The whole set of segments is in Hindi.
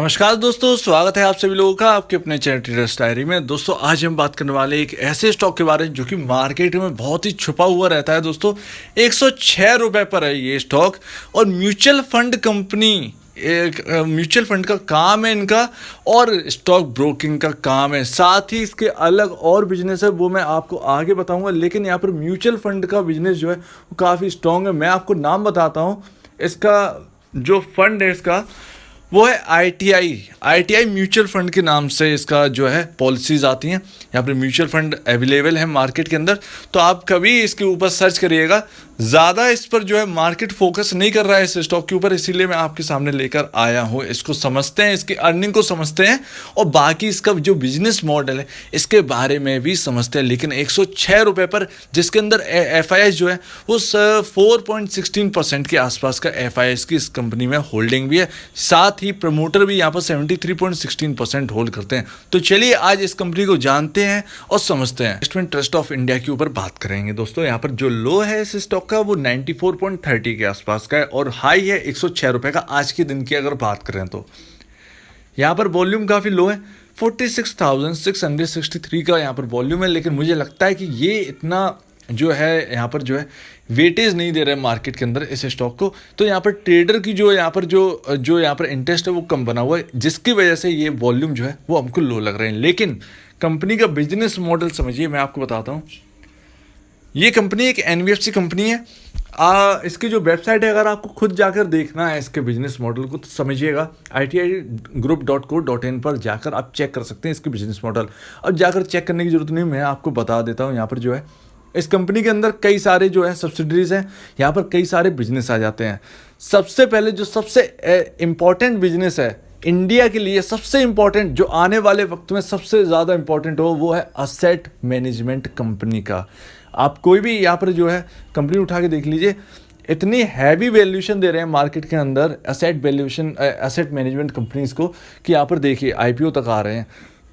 नमस्कार दोस्तों, स्वागत है आप सभी लोगों का आपके अपने चैनल ट्रेडर्स डायरी में। दोस्तों आज हम बात करने वाले एक ऐसे स्टॉक के बारे में जो कि मार्केट में बहुत ही छुपा हुआ रहता है। दोस्तों 106 रुपये पर है ये स्टॉक और म्यूचुअल फंड कंपनी, एक म्यूचुअल फंड का काम है इनका और स्टॉक ब्रोकिंग का काम है। साथ ही इसके अलग और बिजनेस है, वो मैं आपको आगे बताऊंगा। लेकिन यहाँ पर म्यूचुअल फंड का बिजनेस जो है वो काफ़ी स्ट्रॉन्ग है। मैं आपको नाम बताता हूँ। इसका जो फंड है इसका वो है ITI म्यूचुअल फंड के नाम से इसका जो है पॉलिसीज़ आती हैं। यहाँ पर म्यूचुअल फंड अवेलेबल है मार्केट के अंदर, तो आप कभी इसके ऊपर सर्च करिएगा। ज़्यादा इस पर जो है मार्केट फोकस नहीं कर रहा है इस स्टॉक के ऊपर, इसीलिए मैं आपके सामने लेकर आया हूँ। इसको समझते हैं, इसकी अर्निंग को समझते हैं और बाकी इसका जो बिजनेस मॉडल है इसके बारे में भी समझते हैं। लेकिन 106 रुपये पर, जिसके अंदर FII जो है वो 4.16% के आसपास का FII की इस कंपनी में होल्डिंग भी है। साथ ही प्रमोटर भी यहाँ पर 73.16% होल्ड करते हैं। तो चलिए आज इस कंपनी को जानते हैं और समझते हैं। इन्वेस्टमेंट ट्रस्ट ऑफ इंडिया के ऊपर बात करेंगे। दोस्तों यहाँ पर जो लो है इस स्टॉक का वो 94.30 के आसपास का है और हाई है 106 रुपये का। आज के दिन की अगर बात करें तो यहाँ पर वॉल्यूम काफ़ी लो है, 46,663 का यहाँ पर वॉल्यूम है। लेकिन मुझे लगता है कि ये इतना जो है यहाँ पर जो है वेटेज नहीं दे रहे हैं मार्केट के अंदर इस स्टॉक को। तो यहाँ पर ट्रेडर की जो यहाँ पर इंटरेस्ट है वो कम बना हुआ है, जिसकी वजह से ये वॉल्यूम जो है वो हमको लो लग रहे हैं। लेकिन कंपनी का बिजनेस मॉडल समझिए, मैं आपको बताता हूँ। ये कंपनी एक NBFC कंपनी है। इसकी जो वेबसाइट है, अगर आपको खुद जाकर देखना है इसके बिजनेस मॉडल को, तो समझिएगा itigroup.co.in पर जाकर आप चेक कर सकते हैं इसके बिजनेस मॉडल। अब जाकर चेक करने की जरूरत नहीं, मैं आपको बता देता हूँ। यहाँ पर जो है इस कंपनी के अंदर कई सारे जो है सब्सिडरीज हैं, यहाँ पर कई सारे बिजनेस आ जाते हैं। सबसे पहले जो सबसे इम्पॉर्टेंट बिजनेस है इंडिया के लिए, सबसे इम्पॉर्टेंट जो आने वाले वक्त में सबसे ज़्यादा इम्पॉर्टेंट हो, वो है असेट मैनेजमेंट कंपनी का। आप कोई भी यहाँ पर जो है कंपनी उठा के देख लीजिए, इतनी हैवी वैल्यूएशन दे रहे हैं मार्केट के अंदर असेट मैनेजमेंट कंपनीज को कि यहाँ पर देखिए IPO तक आ रहे हैं।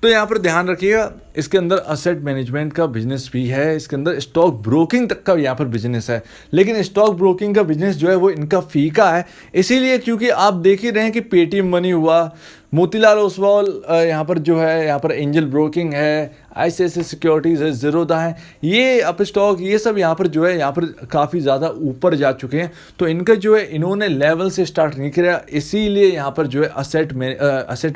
तो यहाँ पर ध्यान रखिएगा, इसके अंदर असेट मैनेजमेंट का बिजनेस भी है, इसके अंदर स्टॉक ब्रोकिंग तक का यहाँ पर बिजनेस है। लेकिन स्टॉक ब्रोकिंग का बिजनेस जो है वो इनका फीका है, इसीलिए क्योंकि आप देख ही रहे हैं कि पेटीएम मनी हुआ, मोतीलाल ओसवाल यहाँ पर जो है, यहाँ पर एंजल ब्रोकिंग है, ICICI सिक्योरिटीज़ है, ज़ीरोधा है, ये अप स्टॉक, ये सब यहाँ पर जो है यहाँ पर काफ़ी ज़्यादा ऊपर जा चुके हैं। तो इनका जो है इन्होंने लेवल से स्टार्ट नहीं किया, इसीलिए यहाँ पर जो है असेट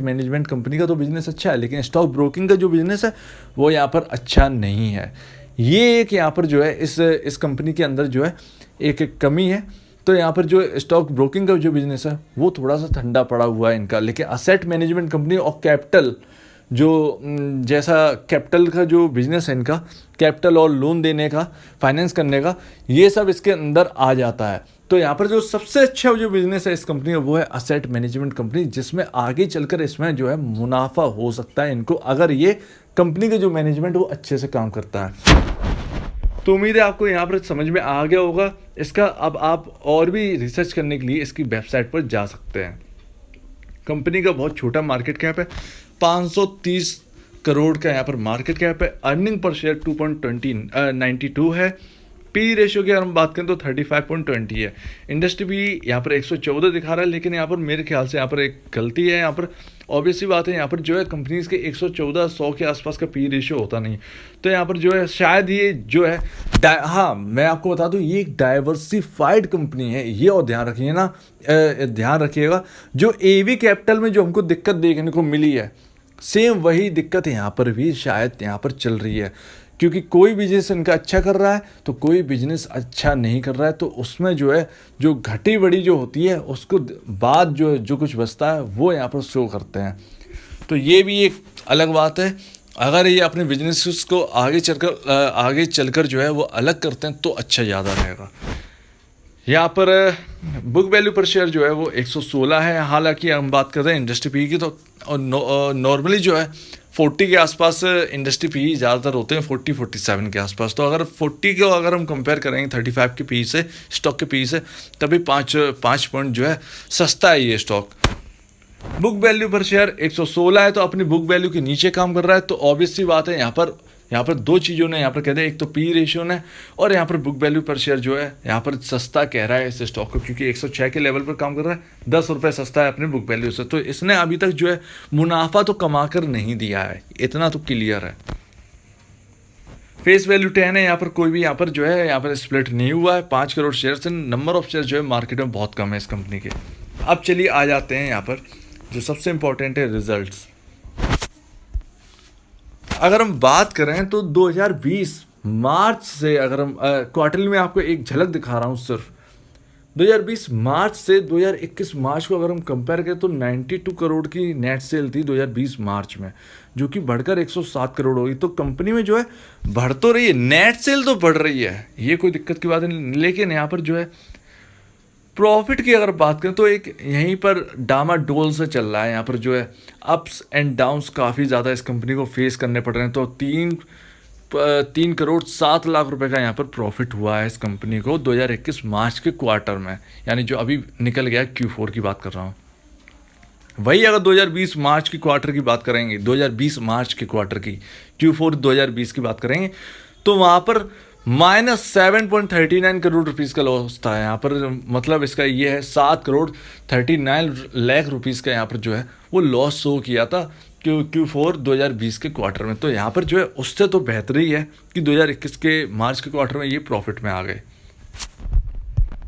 मैनेजमेंट कंपनी का तो बिज़नेस अच्छा है, लेकिन स्टॉक ब्रोकिंग का जो बिज़नेस है वो यहाँ पर अच्छा नहीं है। ये एक यहाँ पर जो है इस कंपनी के अंदर जो है एक कमी है। तो यहाँ पर जो स्टॉक ब्रोकिंग का जो बिज़नेस है वो थोड़ा सा ठंडा पड़ा हुआ है इनका। लेकिन असेट मैनेजमेंट कंपनी और कैपिटल जो जैसा कैपिटल का जो बिज़नेस है इनका, कैपिटल और लोन देने का, फाइनेंस करने का, ये सब इसके अंदर आ जाता है। तो यहाँ पर जो सबसे अच्छा जो बिज़नेस है इस कंपनी का वो है असेट मैनेजमेंट कंपनी, जिसमें आगे चलकर इसमें जो है मुनाफा हो सकता है इनको, अगर ये कंपनी का जो मैनेजमेंट वो अच्छे से काम करता है। तो उम्मीद है आपको यहाँ पर समझ में आ गया होगा इसका। अब आप और भी रिसर्च करने के लिए इसकी वेबसाइट पर जा सकते हैं। कंपनी का बहुत छोटा मार्केट कैप है, 530 करोड़ का यहाँ पर मार्केट कैप है। अर्निंग पर शेयर 2.92 है। पी रेशियो की अगर हम बात करें तो 35.20 है। इंडस्ट्री भी यहाँ पर 114 दिखा रहा है, लेकिन यहाँ पर मेरे ख्याल से यहाँ पर एक गलती है। यहाँ पर ऑब्वियसली बात है, यहाँ पर जो है कंपनीज के 114-100 के आसपास का पी रेशियो होता नहीं। तो यहाँ पर जो है शायद ये जो है हाँ, मैं आपको बता दूँ, ये एक डाइवर्सिफाइड कंपनी है, ये और ध्यान रखिए ना, ध्यान रखिएगा। जो AV कैपिटल में जो हमको दिक्कत देखने को मिली है, सेम वही दिक्कत यहाँ पर भी शायद यहाँ पर चल रही है। क्योंकि कोई बिजनेस इनका अच्छा कर रहा है तो कोई बिजनेस अच्छा नहीं कर रहा है, तो उसमें जो है जो घटी बड़ी जो होती है उसको बाद जो कुछ बचता है वो यहाँ पर शो करते हैं। तो ये भी एक अलग बात है। अगर ये अपने बिजनेस को आगे चलकर जो है वो अलग करते हैं तो अच्छा ज़्यादा रहेगा। यहाँ पर बुक वैल्यू पर शेयर जो है वो 116 है। हालांकि हम बात कर रहे हैं इंडस्ट्री पी की, तो नॉर्मली जो है 40 के आसपास इंडस्ट्री पी ज़्यादातर होते हैं, 40-47 के आसपास। तो अगर 40 को अगर हम कंपेयर करेंगे 35 के पी से, स्टॉक के पी से, तभी 5 पॉइंट जो है सस्ता है ये स्टॉक। बुक वैल्यू पर शेयर 116 है, तो अपनी बुक वैल्यू के नीचे काम कर रहा है। तो ऑब्वियसली बात है यहाँ पर यहाँ पर दो चीज़ों ने यहाँ पर कहते हैं, एक तो पी रेशियो ने और यहाँ पर बुक वैल्यू पर शेयर जो है यहाँ पर सस्ता कह रहा है इस स्टॉक को, क्योंकि 106 के लेवल पर काम कर रहा है, 10 रुपये सस्ता है अपने बुक वैल्यू से। तो इसने अभी तक जो है मुनाफा तो कमा कर नहीं दिया है, इतना तो क्लियर है। फेस वैल्यू 10 है, यहाँ पर कोई भी यहाँ पर जो है यहाँ पर स्प्लिट नहीं हुआ है, 5 करोड़ शेयर से, नंबर ऑफ शेयर जो है मार्केट में बहुत कम है इस कंपनी के। अब चलिए आ जाते हैं यहाँ पर जो सबसे इंपॉर्टेंट है, रिजल्ट्स। अगर हम बात करें तो 2020 मार्च से, अगर हम क्वार्टरली में आपको एक झलक दिखा रहा हूँ सिर्फ, 2020 मार्च से 2021 मार्च को अगर हम कंपेयर करें तो 92 करोड़ की नेट सेल थी 2020 मार्च में, जो कि बढ़कर 107 करोड़ होगी। तो कंपनी में जो है बढ़ तो रही है, नेट सेल तो बढ़ रही है, ये कोई दिक्कत की बात नहीं, लेकिन यहाँ पर जो है प्रॉफिट की अगर बात करें तो एक यहीं पर डामाडोल से चल रहा है। यहाँ पर जो है अप्स एंड डाउन्स काफ़ी ज़्यादा इस कंपनी को फेस करने पड़ रहे हैं। तो 3 करोड़ 7 लाख रुपए का यहाँ पर प्रॉफिट हुआ है इस कंपनी को 2021 मार्च के क्वार्टर में, यानी जो अभी निकल गया Q4 की बात कर रहा हूँ। वही अगर 2020 मार्च की क्वार्टर की बात करेंगे, 2020 मार्च के क्वार्टर की Q4 2020 की बात करेंगे, तो वहाँ पर -7.39 करोड़ रुपीज़ का लॉस था यहाँ पर। मतलब इसका ये है 7 करोड़ 39 लाख रुपीज़ का यहाँ पर जो है वो लॉस शो किया था Q4 2020 के क्वार्टर में। तो यहाँ पर जो है उससे तो बेहतर ही है कि 2021 के मार्च के क्वार्टर में ये प्रॉफिट में आ गए।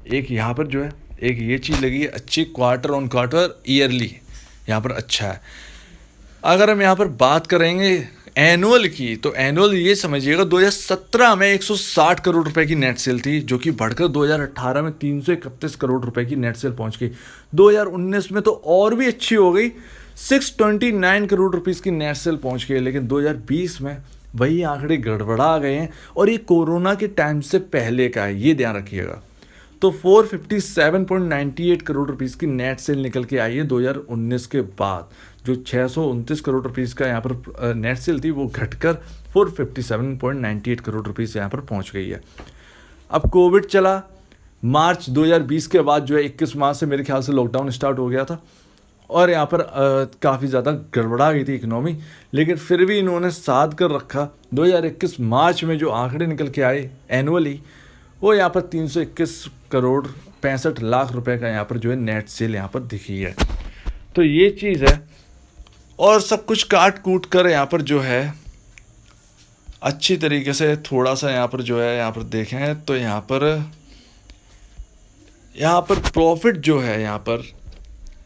एक यहाँ पर जो है एक ये चीज़ लगी है अच्छी, क्वार्टर ऑन क्वार्टर ईयरली यहाँ पर अच्छा है। अगर हम यहाँ पर बात करेंगे एनुअल की, तो एनुअल ये समझिएगा 2017 में 160 करोड़ रुपए की नेट सेल थी, जो कि बढ़कर 2018 में 331 करोड़ रुपए की नेट सेल पहुंच गई। 2019 में तो और भी अच्छी हो गई, 629 करोड़ रुपीस की नेट सेल पहुंच गई। लेकिन 2020 में वही आंकड़े गड़बड़ा गए हैं, और ये कोरोना के टाइम से पहले का है, ये ध्यान रखिएगा। तो 457.98 करोड़ रुपीस की नेट सेल निकल के आई है 2019 के बाद। जो 629 करोड़ रुपीस का यहाँ पर नेट सेल थी वो घटकर 457.98 करोड़ रुपीस यहाँ पर पहुँच गई है। अब कोविड चला, मार्च 2020 के बाद जो है 21 मार्च से मेरे ख्याल से लॉकडाउन स्टार्ट हो गया था, और यहाँ पर काफ़ी ज़्यादा गड़बड़ा गई थी इकोनॉमी, लेकिन फिर भी इन्होंने साध कर रखा। 2021 मार्च में जो आंकड़े निकल के आए एनुअली, वो यहाँ पर 321 करोड़ 65 लाख रुपए का यहाँ पर जो है नेट सेल यहाँ पर दिखी है। तो ये चीज़ है, और सब कुछ काट कूट कर यहाँ पर जो है अच्छी तरीके से थोड़ा सा यहाँ पर जो है यहाँ पर देखें तो यहाँ पर प्रॉफिट जो है यहाँ पर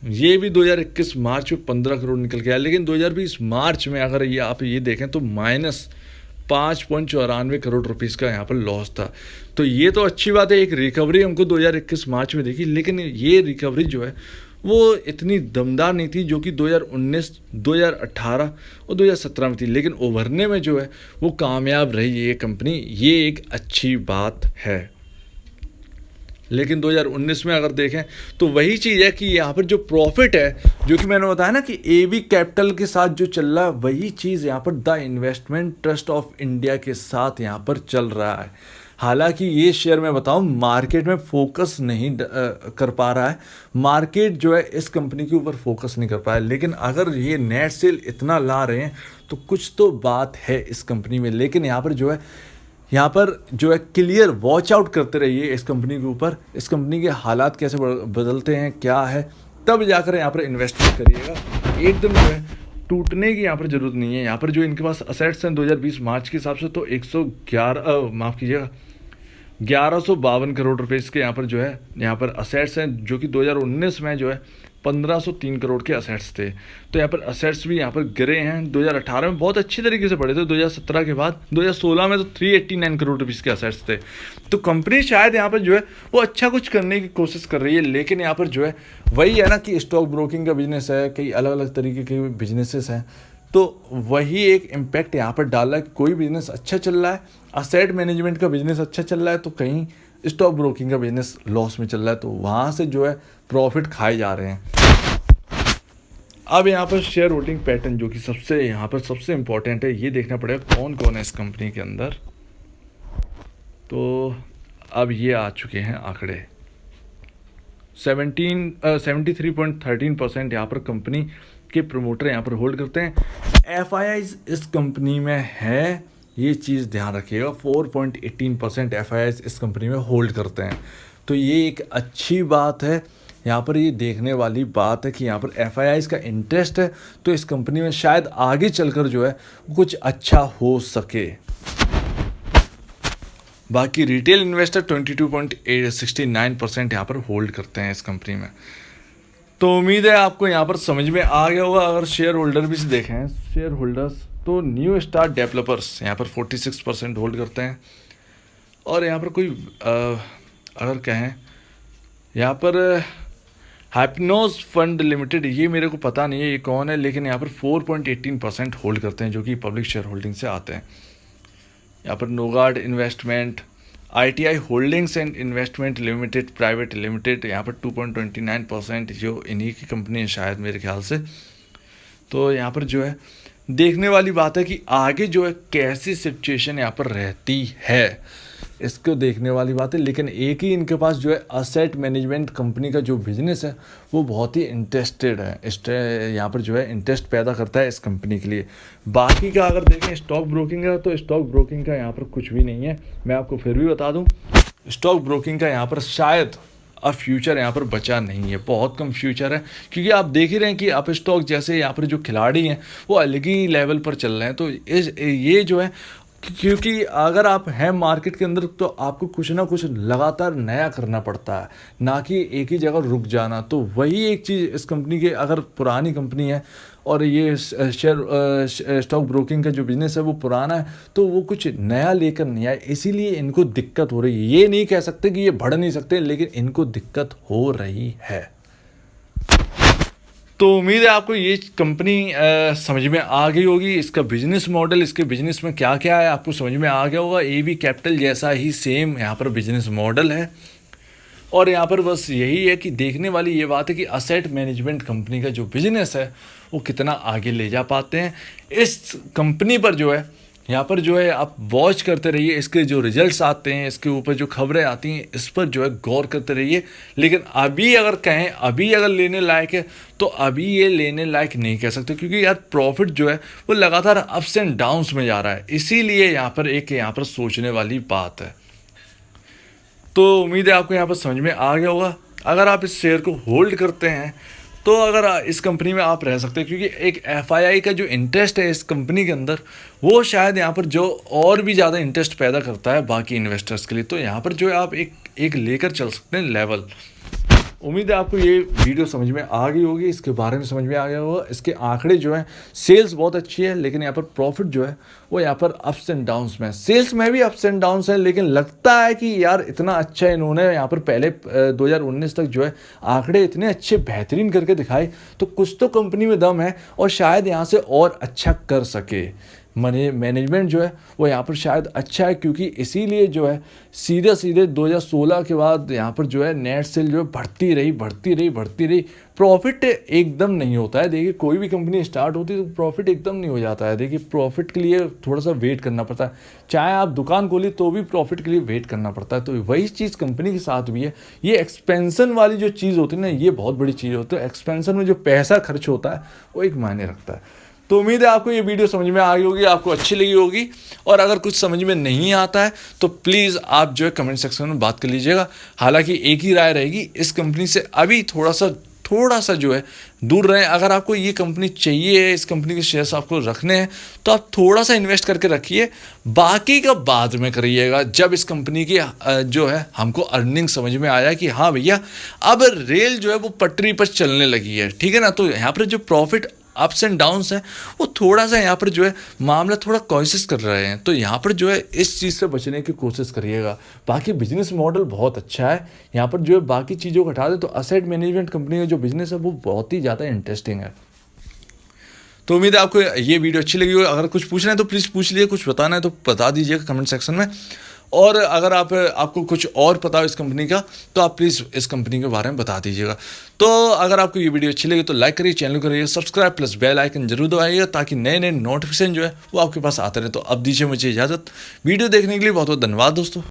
ये भी 2021 मार्च में 15 करोड़ निकल के आया, लेकिन 2020 मार्च में अगर ये आप ये देखें तो -5.94 करोड़ रुपीज़ का यहाँ पर लॉस था। तो ये तो अच्छी बात है, एक रिकवरी हमको 2021 मार्च में देखी, लेकिन ये रिकवरी जो है वो इतनी दमदार नहीं थी जो कि 2019, 2018 और 2017 में थी। लेकिन उभरने में जो है वो कामयाब रही ये कंपनी, ये एक अच्छी बात है। लेकिन 2019 में अगर देखें तो वही चीज़ है कि यहाँ पर जो प्रॉफिट है, जो कि मैंने बताया ना कि एबी कैपिटल के साथ जो चल रहा है, वही चीज़ यहाँ पर the investment trust of India के साथ यहाँ पर चल रहा है। हालांकि ये शेयर मैं बताऊं मार्केट में फोकस नहीं कर पा रहा है, मार्केट जो है इस कंपनी के ऊपर फोकस नहीं कर पाया, लेकिन अगर ये नेट सेल इतना ला रहे हैं तो कुछ तो बात है इस कंपनी में। लेकिन यहाँ पर जो है क्लियर वॉच आउट करते रहिए इस कंपनी के ऊपर, इस कंपनी के हालात कैसे बदलते हैं, क्या है, तब जाकर यहाँ पर इन्वेस्टमेंट करिएगा। एकदम जो है टूटने की यहाँ पर ज़रूरत नहीं है। यहाँ पर जो इनके पास असेट्स हैं 2020 मार्च के हिसाब से तो 1152 करोड़ रुपए इसके यहाँ पर जो है यहाँ पर असेट्स हैं, जो कि 2019 में जो है 1503 करोड़ के असेट्स थे। तो यहाँ पर असेट्स भी यहाँ पर गिरे हैं। 2018 में बहुत अच्छी तरीके से बढ़े थे, 2017 के बाद 2016 में तो 389 करोड़ रुपीज़ के असेट्स थे। तो कंपनी शायद यहाँ पर जो है वो अच्छा कुछ करने की कोशिश कर रही है, लेकिन यहाँ पर जो है वही है ना कि स्टॉक ब्रोकिंग का बिजनेस है, कई अलग अलग तरीके के बिजनेसेस हैं, तो वही एक इम्पैक्ट यहाँ पर डाला कि कोई बिजनेस अच्छा चल रहा है, असेट मैनेजमेंट का बिजनेस अच्छा चल रहा है, तो कहीं स्टॉक ब्रोकिंग का बिजनेस लॉस में चल रहा है, तो वहाँ से जो है प्रॉफिट खाए जा रहे हैं। अब यहाँ पर शेयर होल्डिंग पैटर्न जो कि सबसे इम्पोर्टेंट है, ये देखना पड़ेगा कौन कौन है इस कंपनी के अंदर। तो अब ये आ चुके हैं आंकड़े, 73.13% यहाँ पर कंपनी के प्रमोटर यहाँ पर होल्ड करते हैं। FIIs इस कंपनी में है ये चीज़ ध्यान रखिएगा, 4.18% FIIs इस कंपनी में होल्ड करते हैं। तो ये एक अच्छी बात है, यहाँ पर ये देखने वाली बात है कि यहाँ पर FIIs का इंटरेस्ट है, तो इस कंपनी में शायद आगे चलकर जो है कुछ अच्छा हो सके। बाकी रिटेल इन्वेस्टर 22.69% यहाँ पर होल्ड करते हैं इस कंपनी में। तो उम्मीद है आपको यहाँ पर समझ में आ गया होगा। अगर शेयर होल्डर भी देखें, शेयर होल्डर्स तो न्यू स्टार डेवलपर्स यहाँ पर 46% होल्ड करते हैं। और यहाँ पर कोई अगर कहें यहाँ पर हैप्नोज फंड लिमिटेड, ये मेरे को पता नहीं है ये कौन है, लेकिन यहाँ पर 4.18% होल्ड करते हैं, जो कि पब्लिक शेयर होल्डिंग से आते हैं। यहाँ पर नोगार्ड investment, ITI holdings and investment limited private limited, यहाँ पर 2.29%, जो इन्हीं की कंपनी है शायद मेरे ख्याल से। तो यहाँ पर जो है देखने वाली बात है कि आगे जो है कैसी सिचुएशन यहाँ पर रहती है, इसको देखने वाली बात है। लेकिन एक ही इनके पास जो है असेट मैनेजमेंट कंपनी का जो बिजनेस है वो बहुत ही इंटरेस्टेड है, यहाँ पर जो है इंटरेस्ट पैदा करता है इस कंपनी के लिए। बाकी का अगर देखें स्टॉक ब्रोकिंग का, तो स्टॉक ब्रोकिंग का यहाँ पर कुछ भी नहीं है। मैं आपको फिर भी बता दूँ, स्टॉक ब्रोकिंग का यहाँ पर शायद अब फ्यूचर यहाँ पर बचा नहीं है, बहुत कम फ्यूचर है, क्योंकि आप देख ही रहे हैं कि अप स्टॉक जैसे यहाँ पर जो खिलाड़ी हैं वो अलग ही लेवल पर चल रहे हैं। तो ये जो है, क्योंकि अगर आप हैं मार्केट के अंदर तो आपको कुछ ना कुछ लगातार नया करना पड़ता है, ना कि एक ही जगह रुक जाना। तो वही एक चीज़ इस कंपनी के, अगर पुरानी कंपनी है और ये शेयर स्टॉक ब्रोकिंग का जो बिज़नेस है वो पुराना है, तो वो कुछ नया लेकर नहीं आए, इसीलिए इनको दिक्कत हो रही है। ये नहीं कह सकते कि ये बढ़ नहीं सकते, लेकिन इनको दिक्कत हो रही है। तो उम्मीद है आपको ये कंपनी समझ में आ गई होगी, इसका बिजनेस मॉडल, इसके बिजनेस में क्या क्या है आपको समझ में आ गया होगा। AB कैपिटल जैसा ही सेम यहाँ पर बिजनेस मॉडल है। और यहाँ पर बस यही है कि देखने वाली ये बात है कि असेट मैनेजमेंट कंपनी का जो बिजनेस है वो कितना आगे ले जा पाते हैं। इस कंपनी पर जो है यहाँ पर जो है आप वॉच करते रहिए, इसके जो रिजल्ट्स आते हैं, इसके ऊपर जो खबरें आती हैं, इस पर जो है गौर करते रहिए। लेकिन अभी अगर कहें, अभी अगर लेने लायक है तो अभी ये लेने लायक नहीं कह सकते, क्योंकि यार प्रॉफिट जो है वो लगातार अप्स एंड डाउन्स में जा रहा है। इसीलिए यहाँ पर सोचने वाली बात है। तो उम्मीद है आपको यहाँ पर समझ में आ गया होगा। अगर आप इस शेयर को होल्ड करते हैं तो अगर इस कंपनी में आप रह सकते हैं, क्योंकि एक FII का जो इंटरेस्ट है इस कंपनी के अंदर वो शायद यहाँ पर जो और भी ज़्यादा इंटरेस्ट पैदा करता है बाकी इन्वेस्टर्स के लिए। तो यहाँ पर जो है आप एक लेकर चल सकते हैं लेवल। उम्मीद है आपको ये वीडियो समझ में आ गई होगी, इसके बारे में समझ में आ गया होगा। इसके आंकड़े जो हैं, सेल्स बहुत अच्छी है, लेकिन यहाँ पर प्रॉफिट जो है वो यहाँ पर अप्स एंड डाउन्स में है। सेल्स में भी अप्स एंड डाउन्स है, लेकिन लगता है कि यार इतना अच्छा इन्होंने यहाँ पर पहले 2019 तक जो है आंकड़े इतने अच्छे बेहतरीन करके दिखाए, तो कुछ तो कंपनी में दम है और शायद यहाँ से और अच्छा कर सके। मैनेजमेंट जो है वो यहाँ पर शायद अच्छा है, क्योंकि इसीलिए जो है सीधे 2016 के बाद यहाँ पर जो है नेट सेल जो है बढ़ती रही। प्रॉफिट एकदम नहीं होता है। देखिए कोई भी कंपनी स्टार्ट होती है तो प्रॉफिट एकदम नहीं हो जाता है। देखिए प्रॉफिट के लिए थोड़ा सा वेट करना पड़ता है, चाहे आप दुकान खोली तो भी प्रॉफिट के लिए वेट करना पड़ता है। तो वही चीज़ कंपनी के साथ भी है। ये एक्सपेंशन वाली जो चीज़ होती है ना, ये बहुत बड़ी चीज़ होती है। एक्सपेंशन में जो पैसा खर्च होता है वो एक मायने रखता है। तो उम्मीद है आपको ये वीडियो समझ में आ गई होगी, आपको अच्छी लगी होगी। और अगर कुछ समझ में नहीं आता है तो प्लीज़ आप जो है कमेंट सेक्शन में बात कर लीजिएगा। हालांकि एक ही राय रहेगी, इस कंपनी से अभी थोड़ा सा जो है दूर रहें। अगर आपको ये कंपनी चाहिए, इस कंपनी के शेयर्स आपको रखने हैं, तो आप थोड़ा सा इन्वेस्ट करके रखिए, बाकी का बाद में करिएगा, जब इस कंपनी की जो है हमको अर्निंग समझ में आया कि हाँ भैया अब रेल जो है वो पटरी पर चलने लगी है, ठीक है ना। तो यहाँ पर जो प्रॉफिट अप्स एंड डाउन्स हैं वो थोड़ा सा यहाँ पर जो है मामला थोड़ा कोशिश कर रहे हैं। तो यहाँ पर जो है इस चीज़ से बचने की कोशिश करिएगा। बाकी बिजनेस मॉडल बहुत अच्छा है। यहाँ पर जो है बाकी चीज़ों को हटा दे तो असेट मैनेजमेंट कंपनी का जो बिजनेस है वो बहुत ही ज़्यादा इंटरेस्टिंग है। तो उम्मीद है आपको ये वीडियो अच्छी लगी हो। अगर कुछ पूछना है तो प्लीज़ पूछ लीजिए, कुछ बताना है तो बता दीजिएगा कमेंट सेक्शन में। और अगर आपको कुछ और पता हो इस कंपनी का तो आप प्लीज़ इस कंपनी के बारे में बता दीजिएगा। तो अगर आपको ये वीडियो अच्छी लगी तो लाइक करिए, चैनल को करिए सब्सक्राइब, प्लस बेल आइकन जरूर दबाइएगा, ताकि नए नोटिफिकेशन जो है वो आपके पास आते रहे। तो अब दीजिए मुझे इजाज़त। वीडियो देखने के लिए बहुत बहुत धन्यवाद दोस्तों।